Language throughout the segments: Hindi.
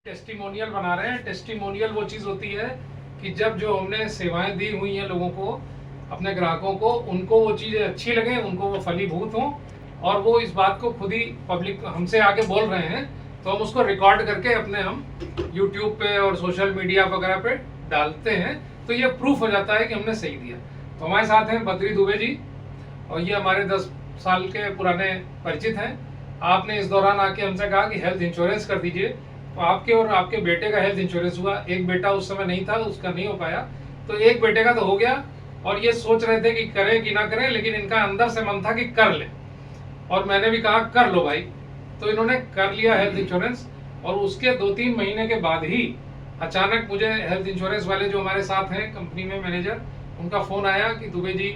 टेस्टिमोनियल बना रहे हैं। टेस्टिमोनियल वो चीज़ होती है कि जब जो हमने सेवाएं दी हुई हैं लोगों को, अपने ग्राहकों को, उनको वो चीज़ें अच्छी लगे, उनको वो फलीभूत हों और वो इस बात को खुद ही पब्लिक हमसे आके बोल रहे हैं, तो हम उसको रिकॉर्ड करके अपने हम यूट्यूब पे और सोशल मीडिया वगैरह पे डालते हैं, तो ये प्रूफ हो जाता है कि हमने सही दिया। तो हमारे साथ हैं बद्री दुबे जी और ये हमारे 10 साल के पुराने परिचित हैं। आपने इस दौरान आके हमसे कहा कि हेल्थ इंश्योरेंस कर दीजिए, तो आपके और आपके बेटे का हेल्थ इंश्योरेंस हुआ। एक बेटा उस समय नहीं था, उसका नहीं हो पाया, तो एक बेटे का तो हो गया और ये सोच रहे थे कि करें कि ना करें, लेकिन इनका अंदर से मन था कि कर ले और मैंने भी कहा कर लो भाई, तो इन्होंने कर लिया हेल्थ इंश्योरेंस। और उसके 2-3 महीने के बाद ही अचानक मुझे हेल्थ इंश्योरेंस वाले जो हमारे साथ हैं कंपनी में मैनेजर, उनका फ़ोन आया कि दुबे जी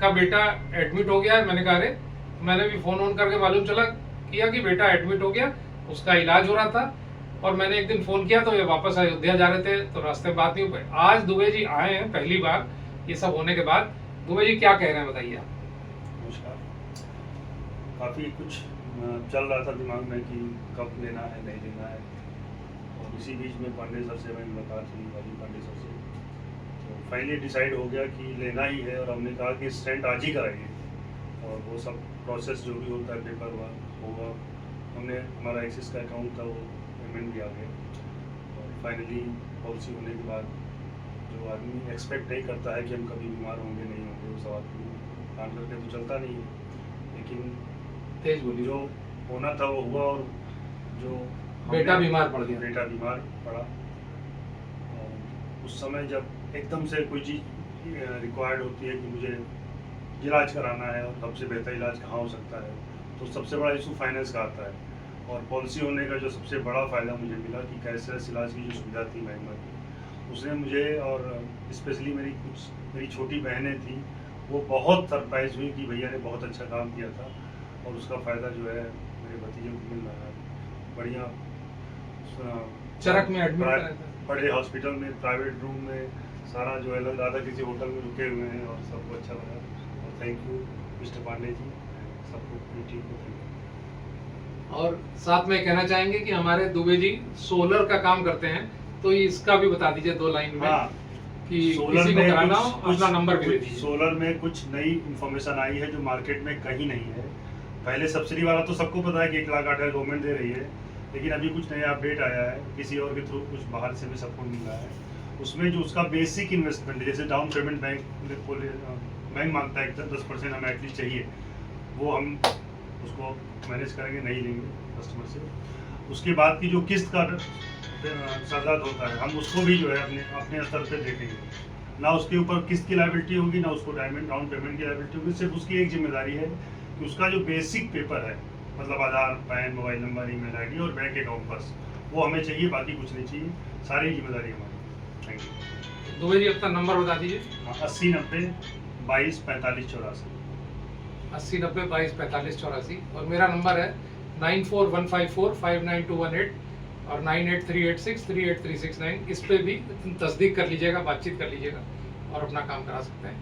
का बेटा एडमिट हो गया है। मैंने कहा अरे, मैंने भी फ़ोन ऑन करके मालूम चला किया कि बेटा एडमिट हो गया, उसका इलाज हो रहा था। और मैंने एक दिन फ़ोन किया तो ये वापस अयोध्या जा रहे थे, तो रास्ते में बात नहीं हो पाई। आज दुबे जी आए हैं पहली बार ये सब होने के बाद। दुबे जी क्या कह रहे हैं बताइए आप। नमस्कार। काफ़ी कुछ चल रहा था दिमाग में कि कब लेना है नहीं लेना है, और इसी बीच में पांडे सर से मेरी मुलाकात हुई, राजीव पांडे सर से, तो फाइनली डिसाइड हो गया कि लेना ही है। और हमने कहा कि स्टेंट आज ही कराइए और वो सब प्रोसेस जो भी होता है पेपर वर्क होगा। हमने हमारा एक्सिस का अकाउंट था, वो पेमेंट भी आ गया। और फाइनली पॉलिसी होने के बाद जो आदमी एक्सपेक्ट नहीं करता है कि हम कभी बीमार होंगे नहीं होंगे, वो सब आदमी प्लान करके तो चलता नहीं है, लेकिन तेज बोलिए। जो होना था वो हुआ। और जो बेटा बीमार पड़ गया, बेटा बीमार पड़ा, और उस समय जब एकदम से कोई चीज़ रिक्वायर्ड होती है कि मुझे इलाज कराना है और सबसे बेहतर इलाज कहाँ हो सकता है, तो सबसे बड़ा इशू फाइनेंस का आता है। और पॉलिसी होने का जो सबसे बड़ा फ़ायदा मुझे मिला कि कैशलेस इलाज की जो सुविधा थी महिमा की, उसने मुझे, और स्पेशली मेरी छोटी बहनें थी, वो बहुत सरप्राइज हुई कि भैया ने बहुत अच्छा काम किया था और उसका फ़ायदा जो है मेरे भतीजे को मिल रहा है। बढ़िया चरक में एडमिट कराया था, बड़े हॉस्पिटल में, प्राइवेट रूम में, सारा जो है लग रहा था किसी होटल में रुके हुए हैं, और सबको अच्छा लगा। और thank you mister Pandey ji, सबको पूरी टीम को थैंक यू। और साथ में कहना चाहेंगे कि हमारे दुबे जी सोलर का काम करते हैं, तो इसका भी बता दीजिए 2 लाइन में। हाँ, कि सोलर किसी को में कराना हो अपना नंबर भी दे दीजिए। सोलर में कुछ नई इंफॉर्मेशन आई है जो मार्केट में कहीं नहीं है। पहले सब्सिडी वाला तो सबको पता है कि 1,08,000 गवर्नमेंट दे रही है, लेकिन अभी कुछ नया अपडेट आया है, किसी और के थ्रू कुछ बाहर से भी सपोर्ट मिल रहा है। उसमें जो उसका बेसिक इन्वेस्टमेंट है, जैसे डाउन पेमेंट बैंक मांगता है 10% हमें एटलीस्ट चाहिए, वो हम उसको मैनेज करेंगे, नहीं लेंगे कस्टमर से। उसके बाद की जो किस्त का सरदार होता है, हम उसको भी जो है अपने स्तर पे देखेंगे। ना उसके ऊपर किस्त की लायबिलिटी होगी, ना उसको डाउन पेमेंट की लायबिलिटी होगी। सिर्फ उसकी एक जिम्मेदारी है कि उसका जो बेसिक पेपर है, मतलब Aadhaar, PAN, mobile number, email ID और बैंक अकाउंट, बस वो हमें चाहिए, बाकी कुछ नहीं चाहिए। सारी जिम्मेदारी हमारी। Thank you. दुबे जी अपना नंबर बता दीजिए। 80 90 22 45 84। 80 90 22 45 84। और मेरा नंबर है 9415459218 और 9838638369। इस पे भी तस्दीक कर लीजिएगा, बातचीत कर लीजिएगा और अपना काम करा सकते हैं।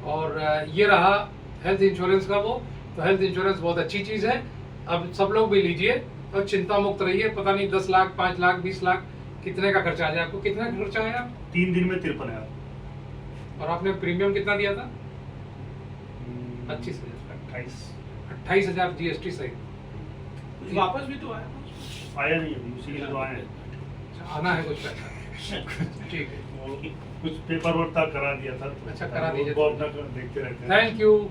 और ये रहा हेल्थ इंश्योरेंस का वो, तो हेल्थ इंश्योरेंस बहुत अच्छी चीज़ है, अब सब लोग भी लीजिए और चिंता मुक्त रहिए। पता नहीं 10 लाख, 5 लाख, 20 लाख कितने का खर्चा आ जाए आपको। कितना खर्चा आया? 3 दिन में 53,000। और आपने प्रीमियम कितना दिया था? 28,000 जीएसटी सही। वापस भी तो आया नहीं अभी, उसी के लिए तो आए हैं। आना है कुछ पैसा। ठीक है, कुछ पेपर वर्क था, करा दिया था। अच्छा, करा दीजिए। वो अपना देखते रहते हैं। Thank you.